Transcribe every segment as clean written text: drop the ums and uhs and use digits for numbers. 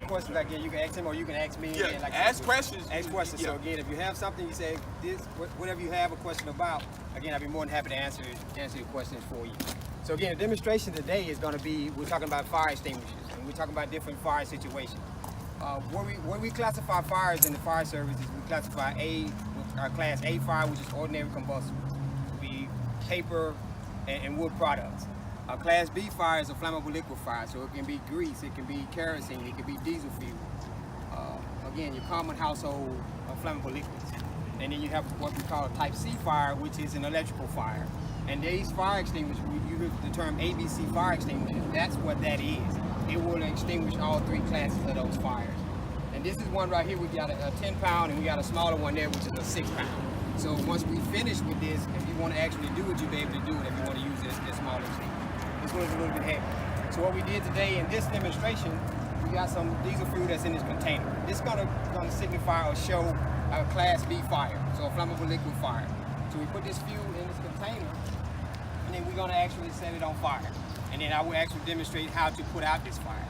Questions again, you can ask him or you can ask me. Yeah, again, like ask questions. Ask questions. Yeah. So again, if you have something you say, this, whatever you have a question about, again, I'd be more than happy to answer your questions for you. So again, the demonstration today is going to be, we're talking about fire extinguishers, and we're talking about different fire situations. Where we classify fires in the fire service is we classify our class A fire, which is ordinary combustible. Be paper and wood products. Class B fire is a flammable liquid fire, so it can be grease, it can be kerosene, it can be diesel fuel. Again, your common household flammable liquids. And then you have what we call a type C fire, which is an electrical fire. And these fire extinguishers, you hear the term ABC fire extinguisher, that's what that is. It will extinguish all three classes of those fires. And this is one right here, we got a 10 pound and we got a smaller one there, which is a 6 pound. So once we finish with this, if you want to actually do it, you'll be able to do it if you want to use this smaller extinguisher. This one's a little bit heavy. So what we did today in this demonstration, we got some diesel fuel that's in this container. This is gonna signify or show a class B fire, so a flammable liquid fire. So we put this fuel in this container, and then we're gonna actually set it on fire. And then I will actually demonstrate how to put out this fire.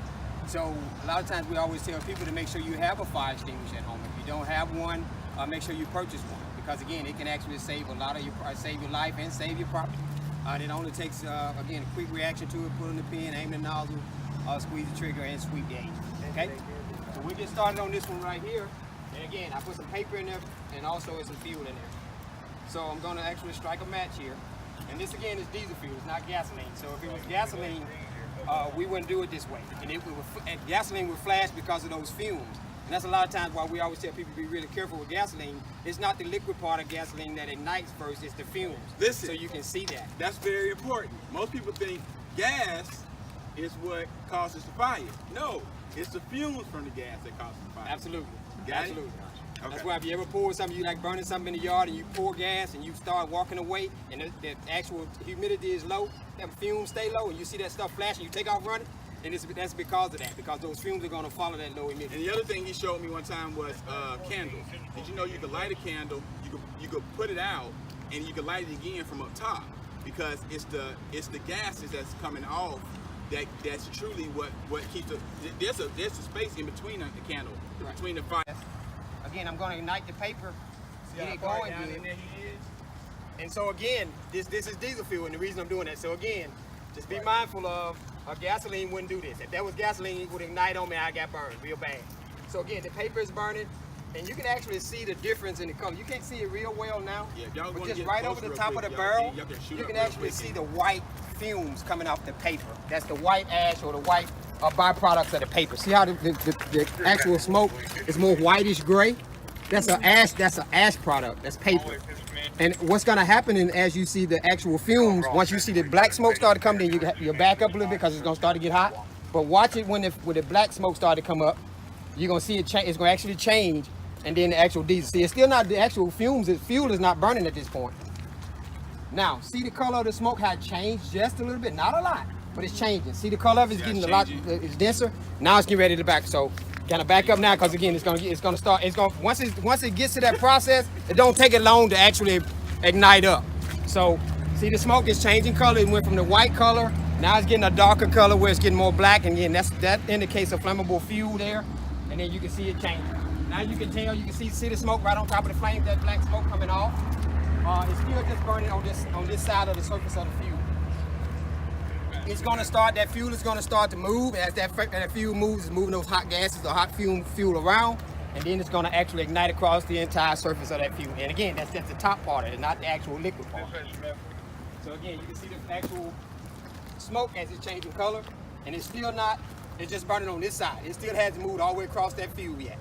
So a lot of times we always tell people to make sure you have a fire extinguisher at home. If you don't have one, make sure you purchase one, because again, it can actually save a lot of save your life and save your property. It only takes, again, a quick reaction to it, put in the pin, aim the nozzle, squeeze the trigger, and sweep the engine, okay? So we get started on this one right here. And again, I put some paper in there, and also some fuel in there. So I'm gonna actually strike a match here. And this again is diesel fuel, it's not gasoline. So if it was gasoline, we wouldn't do it this way. And gasoline would flash because of those fumes. And that's a lot of times why we always tell people to be really careful with gasoline. It's not the liquid part of gasoline that ignites first, it's the fumes. Listen, so you can see that. That's very important. Most people think gas is what causes the fire. No, it's the fumes from the gas that causes the fire. Absolutely. Got Absolutely. it? Okay. That's why if you ever pour something, you like burning something in the yard and you pour gas and you start walking away and the actual humidity is low, them fumes stay low and you see that stuff flashing, you take off running, and that's because of that, because those fumes are going to follow that low humidity. And the other thing he showed me one time was candles. Did you know you could light a candle, you could put it out, and you could light it again from up top, because it's the gases that's coming off that's truly what keeps there's a space in between the candle, Right. between the fire. Again, I'm going to ignite the paper, get it Far going down good. in there he is. And so again, this is diesel fuel, and the reason I'm doing that. So again, just be mindful of gasoline wouldn't do this. If that was gasoline, it would ignite on me, I got burned real bad. So again, the paper is burning, and you can actually see the difference in the color. You can't see it real well now, Yeah, if y'all but wanna just get right close over the real top quick, of the y'all barrel, can shoot you up can real actually quick see and- the white fumes coming off the paper. That's the white ash or the white byproducts of the paper. See how the actual smoke is more whitish gray? That's an ash product. That's paper. And what's going to happen as you see the actual fumes, once you see the black smoke start to come in, you back up a little bit because it's going to start to get hot. But watch it when the black smoke start to come up, you're going to see it change. It's going to actually change, and then the actual diesel. See, it's still not the actual fumes. The fuel is not burning at this point. Now, see the color of the smoke how it changed just a little bit, not a lot, but it's changing. See the color of it is getting a lot, it's denser. Now it's getting ready to back. So kind of back up now, because again, once it gets to that process, it don't take it long to actually ignite up. So see the smoke is changing color. It went from the white color, now it's getting a darker color where it's getting more black, and again, that indicates a flammable fuel there. And then you can see it changing. Now you can tell, you can see the smoke right on top of the flame, that black smoke coming off. It's still just burning on this side of the surface of the fuel. It's going to start, that fuel is going to start to move. As that fuel moves, it's moving those hot gases, the hot fuel around, and then it's going to actually ignite across the entire surface of that fuel. And again, that's the top part of it, not the actual liquid part. So again, you can see the actual smoke as it's changing color, and it's still not, it's just burning on this side. It still hasn't moved all the way across that fuel yet.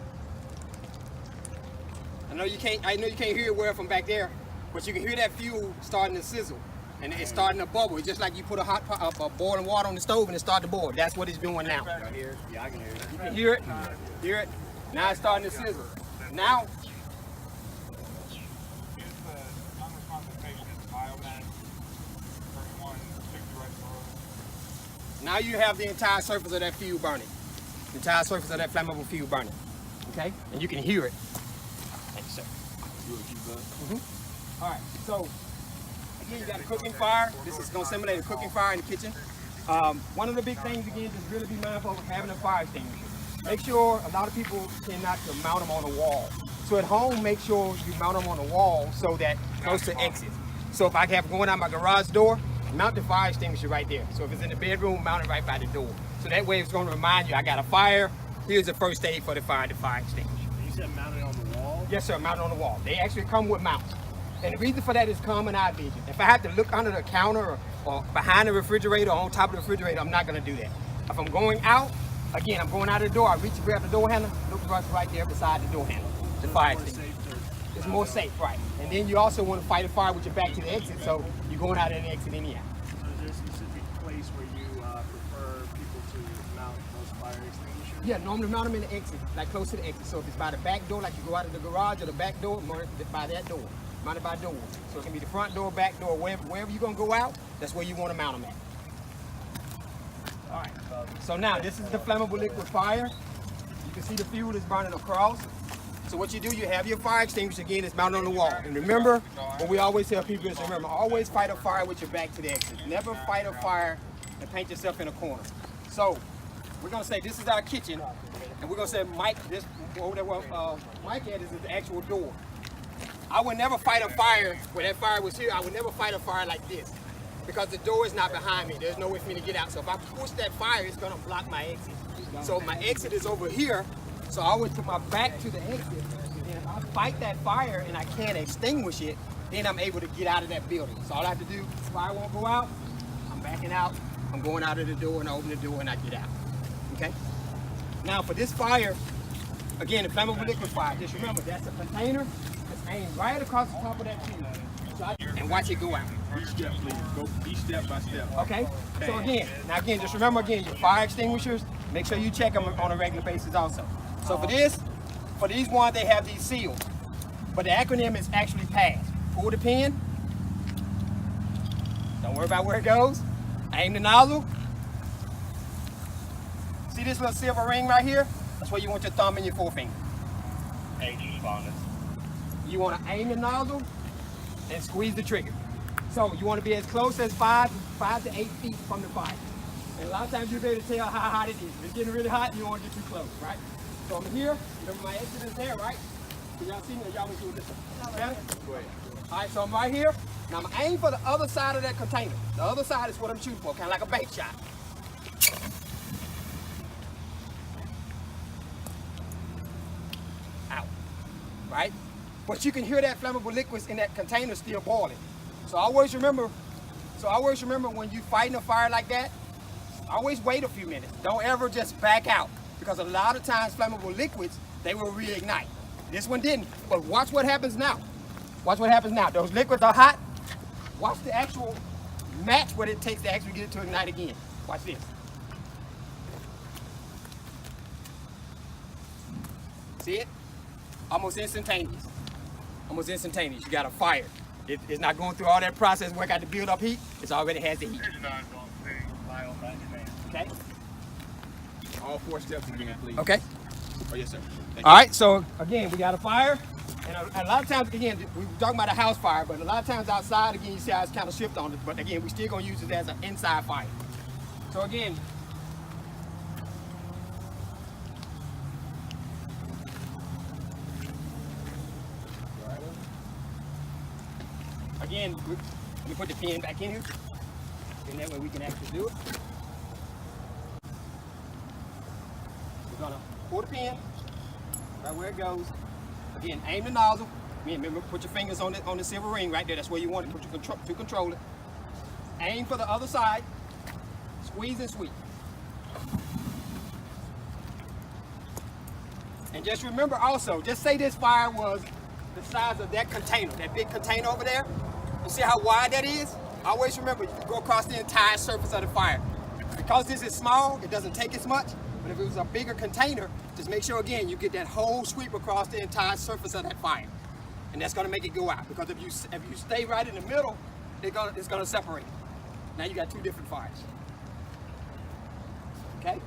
I know you can't hear it well from back there, but you can hear that fuel starting to sizzle. And it's starting to bubble. It's just like you put a boiling water on the stove and it starts to boil. That's what it's doing now. Yeah, I can hear it. You can hear it. Hear it. Now it's starting to sizzle. Now, now you have the entire surface of that fuel burning. The entire surface of that flammable fuel burning. Okay? And you can hear it. Thank you, sir. All right, so again, you got a cooking fire. This is going to simulate a cooking fire in the kitchen. One of the big things, again, is really be mindful of having a fire extinguisher. make sure, a lot of people tend not to mount them on the wall. So at home, make sure you mount them on the wall so that close to exit. So if I have going out my garage door, mount the fire extinguisher right there. So if it's in the bedroom, mount it right by the door. So that way it's going to remind you, I got a fire. Here's the first aid for the fire extinguisher. You said mount it on the wall? Yes, sir, mount it on the wall. They actually come with mounts. And the reason for that is common eye vision. If I have to look under the counter or behind the refrigerator or on top of the refrigerator, I'm not going to do that. If I'm going out, again, I'm going out of the door, I reach to grab the door handle, look right there beside the door handle, the fire extinguisher. It's more safe, right? And then you also want to fight a fire with your back to the exit, so you're going out and exit anyhow. So is there a specific place where you prefer people to mount those fire extinguishers? Yeah, normally mount them in the exit, like close to the exit. So if it's by the back door, like you go out of the garage or the back door, mount it by that door. Mount it by door. So it can be the front door, back door, wherever you're going to go out, that's where you want to mount them at. All right, so now this is the flammable liquid fire. You can see the fuel is burning across. So what you do, you have your fire extinguisher, again, it's mounted on the wall. And remember, what we always tell people is, remember, always fight a fire with your back to the exit. Never fight a fire and paint yourself in a corner. So we're gonna say this is our kitchen, and we're gonna say Mike, this over there, Mike had is the actual door. I would never fight a fire, when that fire was here, I would never fight a fire like this. Because the door is not behind me, there's no way for me to get out. So if I push that fire, it's gonna block my exit. So my exit is over here, so I always put my back to the exit. And if I fight that fire and I can't extinguish it, then I'm able to get out of that building. So all I have to do, the fire won't go out, I'm backing out, I'm going out of the door and I open the door and I get out, okay? Now for this fire, again, the flammable liquid fire, just remember, that's a container that's aimed right across the top of that fuse. And watch it go out. Each step, please. Go each step by step. Okay? So again, just remember again, your fire extinguishers, make sure you check them on a regular basis also. So for these ones, they have these seals. But the acronym is actually PASS. Pull the pin. Don't worry about where it goes. Aim the nozzle. See this little silver ring right here? That's where you want your thumb and your forefinger. You want to aim the nozzle and squeeze the trigger. So you want to be as close as 5 to 8 feet from the fire. And a lot of times you'll be able to tell how hot it is. If it's getting really hot, you don't want to get too close, right? So I'm here, remember my exit is there, right? Can y'all see me or y'all want to do this one? Better? Go ahead. All right, so I'm right here. Now I'm aiming for the other side of that container. The other side is what I'm shooting for, kind of like a bank shot. Out, right? But you can hear that flammable liquids in that container still boiling. So always remember when you're fighting a fire like that, always wait a few minutes. Don't ever just back out, because a lot of times flammable liquids, they will reignite. This one didn't, but watch what happens now. Watch what happens now. Those liquids are hot. Watch the actual match what it takes to actually get it to ignite again. Watch this. See it? Almost instantaneous. Almost instantaneous. You got a fire. It's not going through all that process where it got to build up heat. It's already has the heat. Okay? All 4 steps again, please. Okay. Oh, yes, sir. All right, so again, we got a fire. And a lot of times, again, we were talking about a house fire, but a lot of times outside, again, you see how it's kind of shift on it. But again, we still going to use it as an inside fire. So again, let me put the pin back in here. And that way we can actually do it. We're gonna pull the pin right where it goes. Again, aim the nozzle. Again, remember, put your fingers on the silver ring right there. That's where you want it to control it. Aim for the other side. Squeeze and sweep. And just remember also, just say this fire was the size of that container, that big container over there. You see how wide that is? Always remember, you can go across the entire surface of the fire. Because this is small, it doesn't take as much. But if it was a bigger container, just make sure, again, you get that whole sweep across the entire surface of that fire. And that's going to make it go out. Because if you stay right in the middle, it's going to separate. Now you got 2 different fires. Okay?